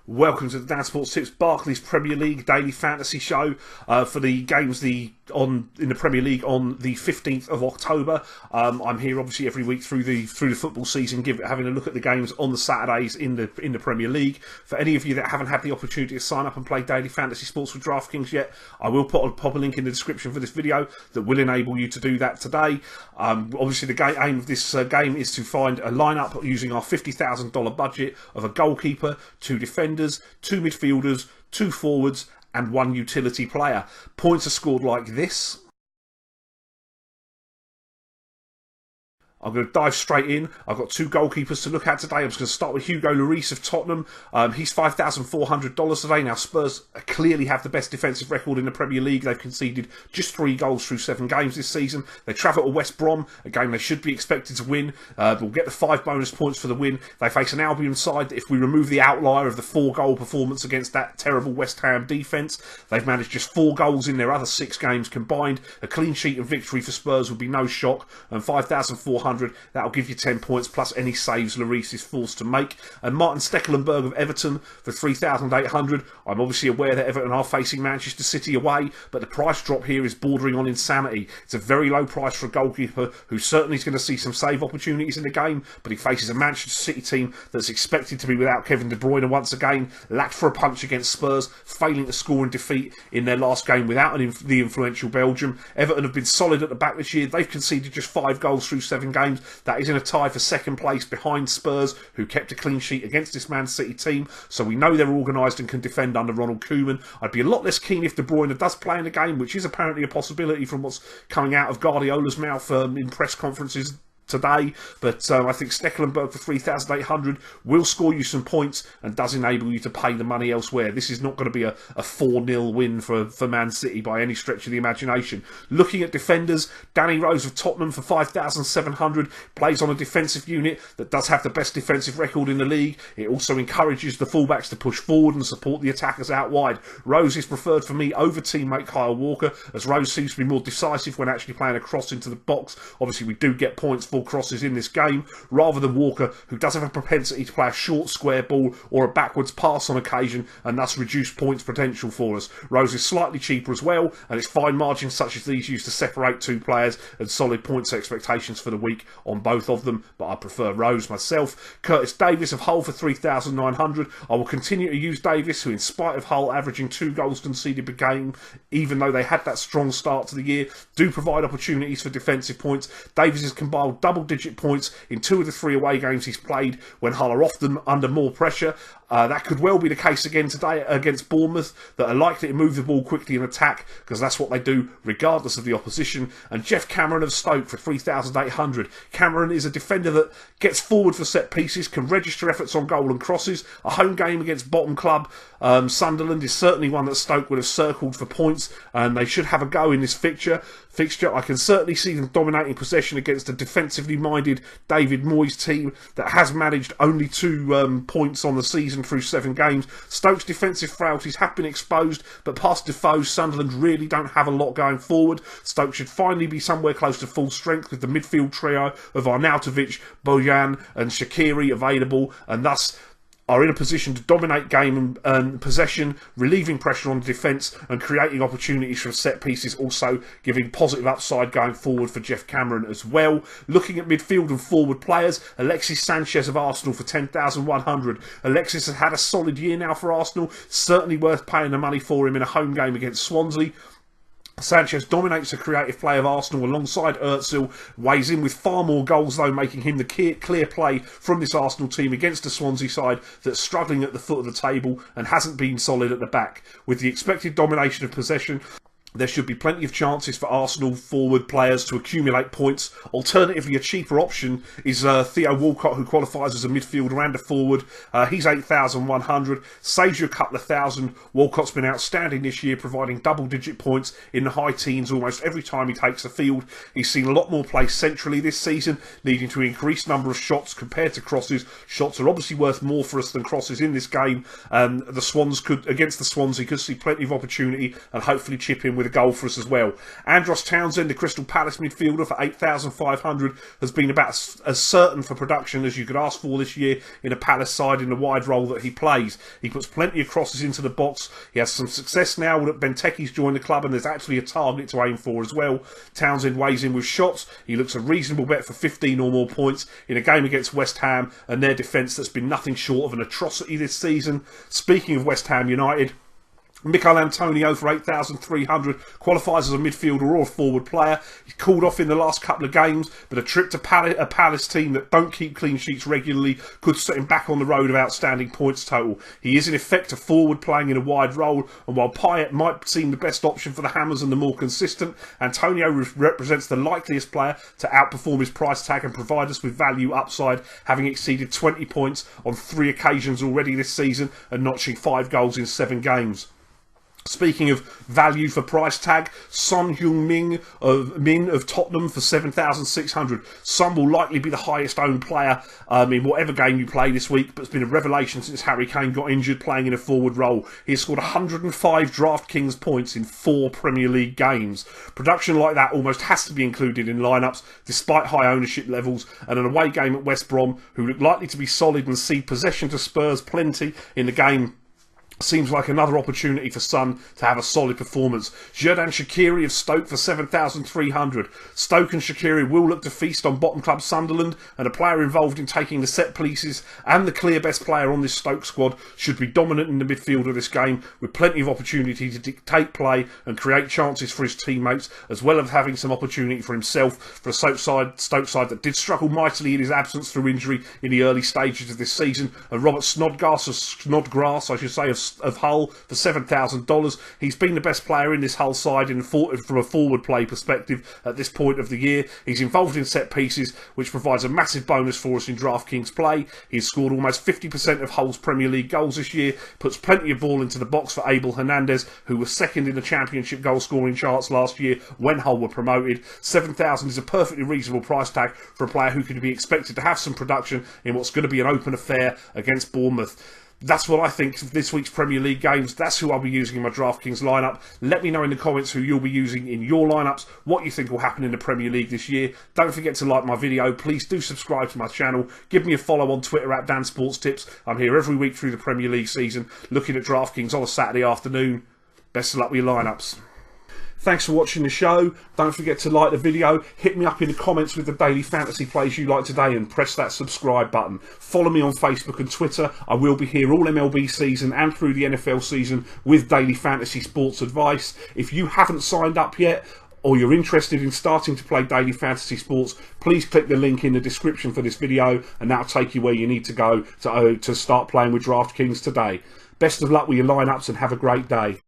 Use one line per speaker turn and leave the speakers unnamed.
Welcome to the Dan Sports Tips Barclays Premier League Daily Fantasy Show for the games in the Premier League on the 15th of October. I'm here obviously every week through the football season, having a look at the games on the Saturdays in the Premier League. For any of you that haven't had the opportunity to sign up and play Daily Fantasy Sports with DraftKings yet, I will pop a link in the description for this video that will enable you to do that today. Obviously the aim of this game is to find a lineup using our $50,000 budget of a goalkeeper, 2 defenders, 2 midfielders, 2 forwards and 1 utility player. Points are scored like this. I'm going to dive straight in. I've got 2 goalkeepers to look at today. I'm just going to start with Hugo Lloris of Tottenham. He's $5,400 today. Now, Spurs clearly have the best defensive record in the Premier League. They've conceded just 3 goals through 7 games this season. They travel to West Brom, a game they should be expected to win. They'll get the 5 bonus points for the win. They face an Albion side that, if we remove the outlier of the 4-goal performance against that terrible West Ham defence, they've managed just 4 goals in their other 6 games combined. A clean sheet and victory for Spurs would be no shock. And 5,400. That'll give you 10 points plus any saves Lloris is forced to make. And Maarten Stekelenburg of Everton for 3,800. I'm obviously aware that Everton are facing Manchester City away, but the price drop here is bordering on insanity. It's a very low price for a goalkeeper who certainly is going to see some save opportunities in the game, but he faces a Manchester City team that's expected to be without Kevin De Bruyne once again, lacked for a punch against Spurs, failing to score in defeat in their last game without the influential Belgium. Everton have been solid at the back this year. They've conceded just 5 goals through 7 games. That is in a tie for second place behind Spurs, who kept a clean sheet against this Man City team. So we know they're organised and can defend under Ronald Koeman. I'd be a lot less keen if De Bruyne does play in the game, which is apparently a possibility from what's coming out of Guardiola's mouth in press conferences today, but I think Stekelenburg for 3,800 will score you some points and does enable you to pay the money elsewhere. This is not going to be a 4-0 win for Man City by any stretch of the imagination. Looking at defenders, Danny Rose of Tottenham for 5,700 plays on a defensive unit that does have the best defensive record in the league. It also encourages the fullbacks to push forward and support the attackers out wide. Rose is preferred for me over teammate Kyle Walker, as Rose seems to be more decisive when actually playing a cross into the box. Obviously we do get points for crosses in this game, rather than Walker, who does have a propensity to play a short square ball or a backwards pass on occasion and thus reduce points potential for us. Rose is slightly cheaper as well, and it's fine margins such as these used to separate 2 players and solid points expectations for the week on both of them, but I prefer Rose myself. Curtis Davies of Hull for 3,900. I will continue to use Davies, who in spite of Hull averaging 2 goals conceded per game, even though they had that strong start to the year, do provide opportunities for defensive points. Davies has compiled double-digit points in 2 of the 3 away games he's played when Hull are often under more pressure. That could well be the case again today against Bournemouth, that are likely to move the ball quickly and attack, because that's what they do regardless of the opposition. And Geoff Cameron of Stoke for 3,800. Cameron is a defender that gets forward for set pieces, can register efforts on goal and crosses. A home game against bottom club Sunderland is certainly one that Stoke would have circled for points, and they should have a go in this fixture. I can certainly see them dominating possession against a defensively minded David Moyes team that has managed only 2 points on the season through 7 games. Stoke's defensive frailties have been exposed, but past Defoe's, Sunderland really don't have a lot going forward. Stoke should finally be somewhere close to full strength with the midfield trio of Arnautovic, Bojan and Shaqiri available, and thus are in a position to dominate game and possession, relieving pressure on the defence and creating opportunities from set pieces, also giving positive upside going forward for Geoff Cameron as well. Looking at midfield and forward players, Alexis Sanchez of Arsenal for 10,100. Alexis has had a solid year now for Arsenal, certainly worth paying the money for him in a home game against Swansea. Sanchez dominates the creative play of Arsenal alongside Özil, weighs in with far more goals though, making him the clear play from this Arsenal team against a Swansea side that's struggling at the foot of the table and hasn't been solid at the back. With the expected domination of possession, there should be plenty of chances for Arsenal forward players to accumulate points. Alternatively, a cheaper option is Theo Walcott, who qualifies as a midfielder and a forward. He's 8,100, saves you a couple of thousand. Walcott's been outstanding this year, providing double-digit points in the high teens almost every time he takes the field. He's seen a lot more play centrally this season, leading to an increased number of shots compared to crosses. Shots are obviously worth more for us than crosses in this game. The Swans against the Swansea, could see plenty of opportunity and hopefully chip in with with a goal for us as well. Andros Townsend, the Crystal Palace midfielder, for 8,500 has been about as certain for production as you could ask for this year in a Palace side in the wide role that he plays. He puts plenty of crosses into the box. He has some success now that Benteke's joined the club, and there's actually a target to aim for as well. Townsend weighs in with shots. He looks a reasonable bet for 15 or more points in a game against West Ham and their defence that's been nothing short of an atrocity this season. Speaking of West Ham United, Michail Antonio for 8,300 qualifies as a midfielder or a forward player. He's called off in the last couple of games, but a trip to a Palace team that don't keep clean sheets regularly could set him back on the road of outstanding points total. He is in effect a forward playing in a wide role, and while Payet might seem the best option for the Hammers and the more consistent, Antonio represents the likeliest player to outperform his price tag and provide us with value upside, having exceeded 20 points on 3 occasions already this season and notching 5 goals in 7 games. Speaking of value for price tag, Son Heung-Min of Tottenham for 7,600. Son will likely be the highest owned player in whatever game you play this week, but it's been a revelation since Harry Kane got injured playing in a forward role. He has scored 105 DraftKings points in 4 Premier League games. Production like that almost has to be included in lineups, despite high ownership levels, and an away game at West Brom, who look likely to be solid and cede possession to Spurs plenty in the game, seems like another opportunity for Son to have a solid performance. Xherdan Shaqiri of Stoke for 7,300. Stoke and Shaqiri will look to feast on bottom club Sunderland, and a player involved in taking the set pieces and the clear best player on this Stoke squad should be dominant in the midfield of this game, with plenty of opportunity to dictate play and create chances for his teammates, as well as having some opportunity for himself for a Stoke side that did struggle mightily in his absence through injury in the early stages of this season. And Robert Snodgrass of Hull for $7,000. He's been the best player in this Hull side from a forward play perspective at this point of the year. He's involved in set pieces, which provides a massive bonus for us in DraftKings play. He's scored almost 50% of Hull's Premier League goals this year, puts plenty of ball into the box for Abel Hernandez, who was second in the Championship goal scoring charts last year when Hull were promoted. 7,000 is a perfectly reasonable price tag for a player who could be expected to have some production in what's going to be an open affair against Bournemouth. That's what I think of this week's Premier League games. That's who I'll be using in my DraftKings lineup. Let me know in the comments who you'll be using in your lineups, what you think will happen in the Premier League this year. Don't forget to like my video. Please do subscribe to my channel. Give me a follow on Twitter at dansports.tips. I'm here every week through the Premier League season, looking at DraftKings on a Saturday afternoon. Best of luck with your lineups. Thanks for watching the show. Don't forget to like the video, hit me up in the comments with the daily fantasy plays you like today, and press that subscribe button. Follow me on Facebook and Twitter. I will be here all MLB season and through the NFL season with daily fantasy sports advice. If you haven't signed up yet, or you're interested in starting to play daily fantasy sports, please click the link in the description for this video, and that'll take you where you need to go to start playing with DraftKings today. Best of luck with your lineups and have a great day.